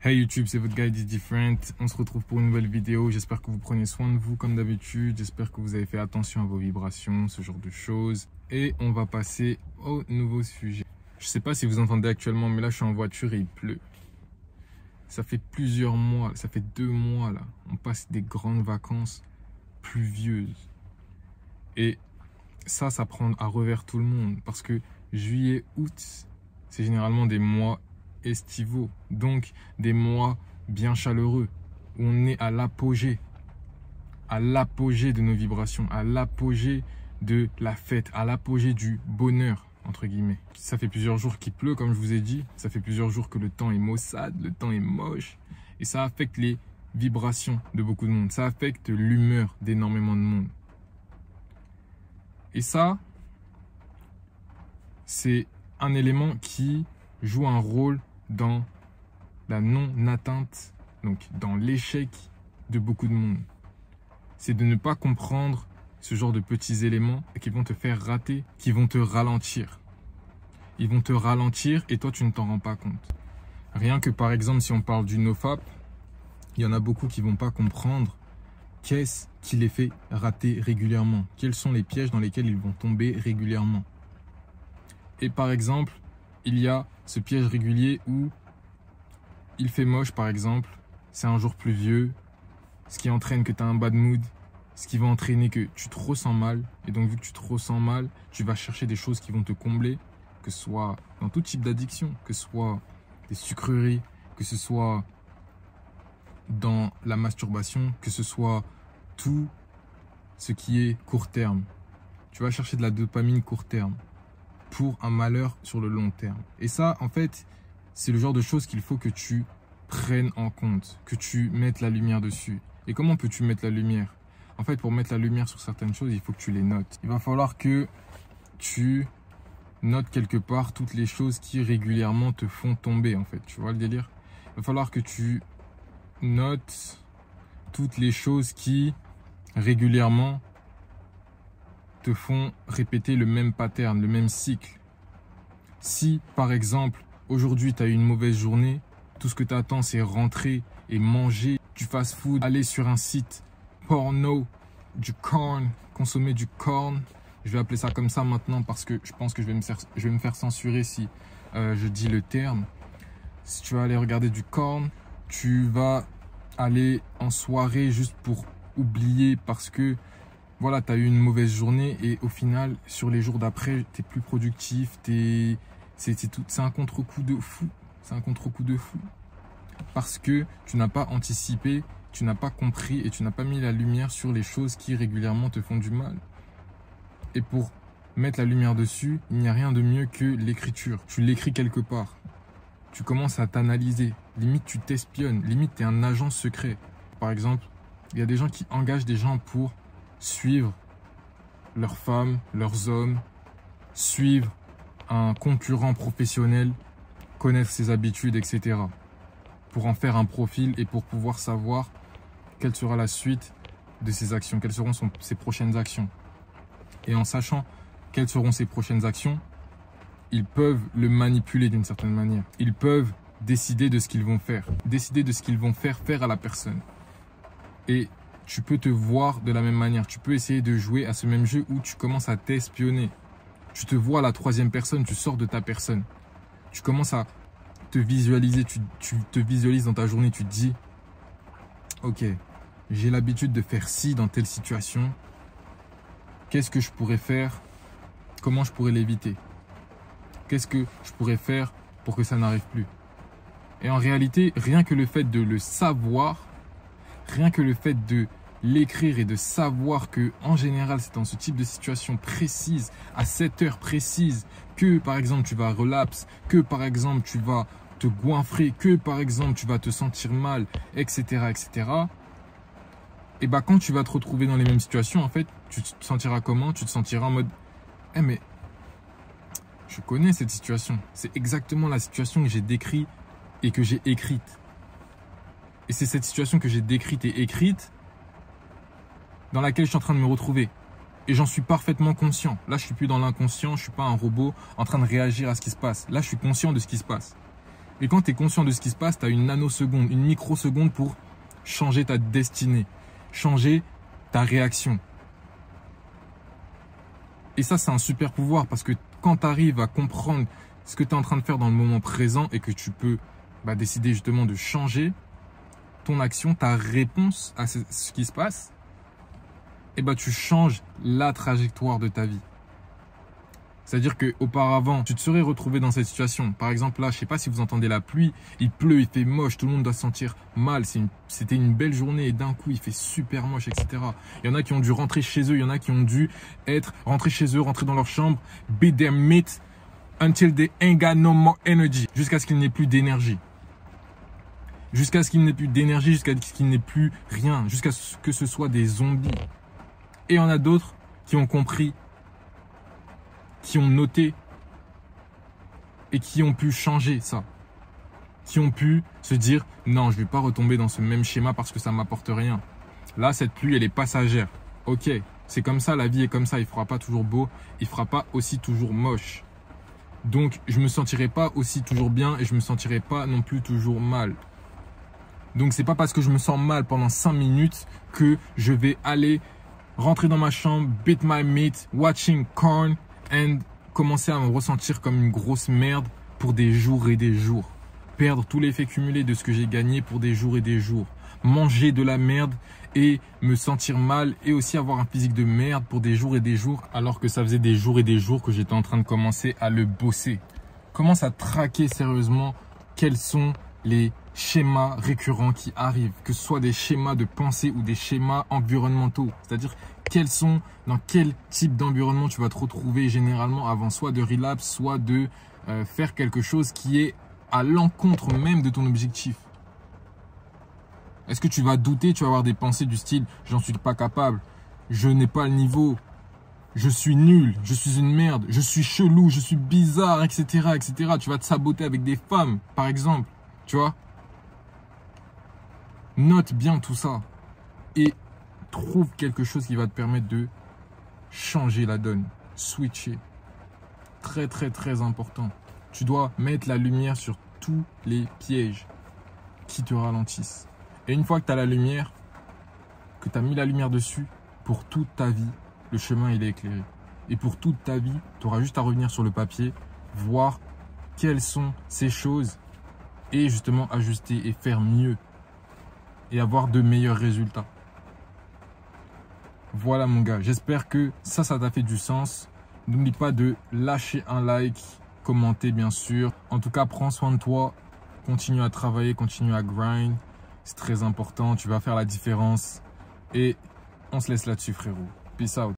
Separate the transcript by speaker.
Speaker 1: Hey YouTube, c'est votre guy Different. On se retrouve pour une nouvelle vidéo. J'espère que vous prenez soin de vous comme d'habitude. J'espère que vous avez fait attention à vos vibrations, ce genre de choses. Et on va passer au nouveau sujet. Je sais pas si vous entendez actuellement, mais là je suis en voiture et il pleut. Ça fait plusieurs mois, ça fait 2 mois là. On passe des grandes vacances pluvieuses. Et ça prend à revers tout le monde. Parce que juillet, août, c'est généralement des mois estivaux, donc des mois bien chaleureux, où on est à l'apogée de nos vibrations, à l'apogée de la fête, à l'apogée du bonheur, entre guillemets. Ça fait plusieurs jours qu'il pleut, comme je vous ai dit, ça fait plusieurs jours que le temps est maussade, le temps est moche, et ça affecte les vibrations de beaucoup de monde, ça affecte l'humeur d'énormément de monde. Et ça, c'est un élément qui joue un rôle dans la non-atteinte, donc dans l'échec de beaucoup de monde. C'est de ne pas comprendre ce genre de petits éléments qui vont te faire rater, qui vont te ralentir. Ils vont te ralentir et toi, tu ne t'en rends pas compte. Rien que par exemple, si on parle du NoFap, il y en a beaucoup qui ne vont pas comprendre qu'est-ce qui les fait rater régulièrement. Quels sont les pièges dans lesquels ils vont tomber régulièrement. Et par exemple, il y a ce piège régulier où il fait moche par exemple, c'est un jour pluvieux, ce qui entraîne que tu as un bad mood, ce qui va entraîner que tu te ressens mal. Et donc vu que tu te ressens mal, tu vas chercher des choses qui vont te combler, que ce soit dans tout type d'addiction, que ce soit des sucreries, que ce soit dans la masturbation, que ce soit tout ce qui est court terme. Tu vas chercher de la dopamine court terme pour un malheur sur le long terme. Et ça, en fait, c'est le genre de choses qu'il faut que tu prennes en compte, que tu mettes la lumière dessus. Et comment peux-tu mettre la lumière? En fait, pour mettre la lumière sur certaines choses, il faut que tu les notes. Il va falloir que tu notes quelque part toutes les choses qui régulièrement te font tomber, en fait. Tu vois le délire? Il va falloir que tu notes toutes les choses qui régulièrement te font répéter le même pattern, le même cycle. Si, par exemple, aujourd'hui, tu as eu une mauvaise journée, tout ce que tu attends, c'est rentrer et manger du fast-food, aller sur un site porno, du corn, consommer du corn. Je vais appeler ça comme ça maintenant parce que je pense que je vais me faire censurer si je dis le terme. Si tu vas aller regarder du corn, tu vas aller en soirée juste pour oublier parce que voilà, tu as eu une mauvaise journée et au final, sur les jours d'après, tu es plus productif, c'est un contre-coup de fou. C'est un contre-coup de fou. Parce que tu n'as pas anticipé, tu n'as pas compris et tu n'as pas mis la lumière sur les choses qui régulièrement te font du mal. Et pour mettre la lumière dessus, il n'y a rien de mieux que l'écriture. Tu l'écris quelque part. Tu commences à t'analyser. Limite, tu t'espionnes. Limite, tu es un agent secret. Par exemple, il y a des gens qui engagent des gens pour suivre leurs femmes, leurs hommes, suivre un concurrent professionnel, connaître ses habitudes, etc. pour en faire un profil et pour pouvoir savoir quelle sera la suite de ses actions, quelles seront ses prochaines actions. Et en sachant quelles seront ses prochaines actions, ils peuvent le manipuler d'une certaine manière. Ils peuvent décider de ce qu'ils vont faire, faire à la personne. Et tu peux te voir de la même manière. Tu peux essayer de jouer à ce même jeu où tu commences à t'espionner. Tu te vois à la 3e personne, tu sors de ta personne. Tu commences à te visualiser, tu te visualises dans ta journée, tu te dis « Ok, j'ai l'habitude de faire ci dans telle situation. Qu'est-ce que je pourrais faire? Comment je pourrais l'éviter? Qu'est-ce que je pourrais faire pour que ça n'arrive plus ?» Et en réalité, rien que le fait de le savoir, rien que le fait de l'écrire et de savoir que en général c'est dans ce type de situation précise, à cette heure précise, que par exemple tu vas relapse, que par exemple tu vas te goinfrer, que par exemple tu vas te sentir mal, etc. etc. Et bah quand tu vas te retrouver dans les mêmes situations, en fait, tu te sentiras comment? Tu te sentiras en mode « Eh mais je connais cette situation, c'est exactement la situation que j'ai décrite et que j'ai écrite. Et c'est cette situation que j'ai décrite et écrite dans laquelle je suis en train de me retrouver. Et j'en suis parfaitement conscient. Là, je suis plus dans l'inconscient, je suis pas un robot en train de réagir à ce qui se passe. Là, je suis conscient de ce qui se passe. Et quand tu es conscient de ce qui se passe, tu as une nanoseconde, une microseconde pour changer ta destinée, changer ta réaction. Et ça, c'est un super pouvoir parce que quand tu arrives à comprendre ce que tu es en train de faire dans le moment présent et que tu peux décider justement de changer ton action, ta réponse à ce qui se passe, et tu changes la trajectoire de ta vie. C'est-à-dire qu'auparavant, tu te serais retrouvé dans cette situation. Par exemple, là, je ne sais pas si vous entendez la pluie, il pleut, il fait moche, tout le monde doit se sentir mal. C'était une belle journée et d'un coup, il fait super moche, etc. Il y en a qui ont dû rentrer chez eux, il y en a qui ont dû rentrer chez eux, rentrer dans leur chambre, beat their meat until they ain't got no more energy. Jusqu'à ce qu'il n'ait plus d'énergie. Jusqu'à ce qu'il n'ait plus d'énergie, jusqu'à ce qu'il n'ait plus rien, jusqu'à ce que ce soit des zombies. Et il y en a d'autres qui ont compris, qui ont noté et qui ont pu changer ça. Qui ont pu se dire « Non, je ne vais pas retomber dans ce même schéma parce que ça ne m'apporte rien. Là, cette pluie, elle est passagère. Ok, c'est comme ça, la vie est comme ça. Il ne fera pas toujours beau, il ne fera pas aussi toujours moche. Donc, je ne me sentirai pas aussi toujours bien et je ne me sentirai pas non plus toujours mal. Donc, ce n'est pas parce que je me sens mal pendant 5 minutes que je vais aller rentrer dans ma chambre, beat my meat, watching Korn, et commencer à me ressentir comme une grosse merde pour des jours et des jours. Perdre tout l'effet cumulé de ce que j'ai gagné pour des jours et des jours. Manger de la merde et me sentir mal et aussi avoir un physique de merde pour des jours et des jours alors que ça faisait des jours et des jours que j'étais en train de commencer à le bosser. Commence à traquer sérieusement quels sont les schémas récurrents qui arrivent, que ce soit des schémas de pensée ou des schémas environnementaux. C'est-à-dire dans quel type d'environnement tu vas te retrouver généralement avant soit de relapse, soit de faire quelque chose qui est à l'encontre même de ton objectif. Est-ce que tu vas douter, tu vas avoir des pensées du style « j'en suis pas capable, je n'ai pas le niveau, je suis nul, je suis une merde, je suis chelou, je suis bizarre, etc. etc. » Tu vas te saboter avec des femmes, par exemple, tu vois. Note bien tout ça et trouve quelque chose qui va te permettre de changer la donne, switcher. Très, très, très important. Tu dois mettre la lumière sur tous les pièges qui te ralentissent. Et une fois que tu as la lumière, que tu as mis la lumière dessus, pour toute ta vie, le chemin il est éclairé. Et pour toute ta vie, tu auras juste à revenir sur le papier, voir quelles sont ces choses et justement ajuster et faire mieux et avoir de meilleurs résultats. Voilà mon gars, j'espère que ça t'a fait du sens. N'oublie pas de lâcher un like, commenter bien sûr. En tout cas, prends soin de toi, continue à travailler, continue à grind. C'est très important, tu vas faire la différence. Et on se laisse là-dessus frérot. Peace out.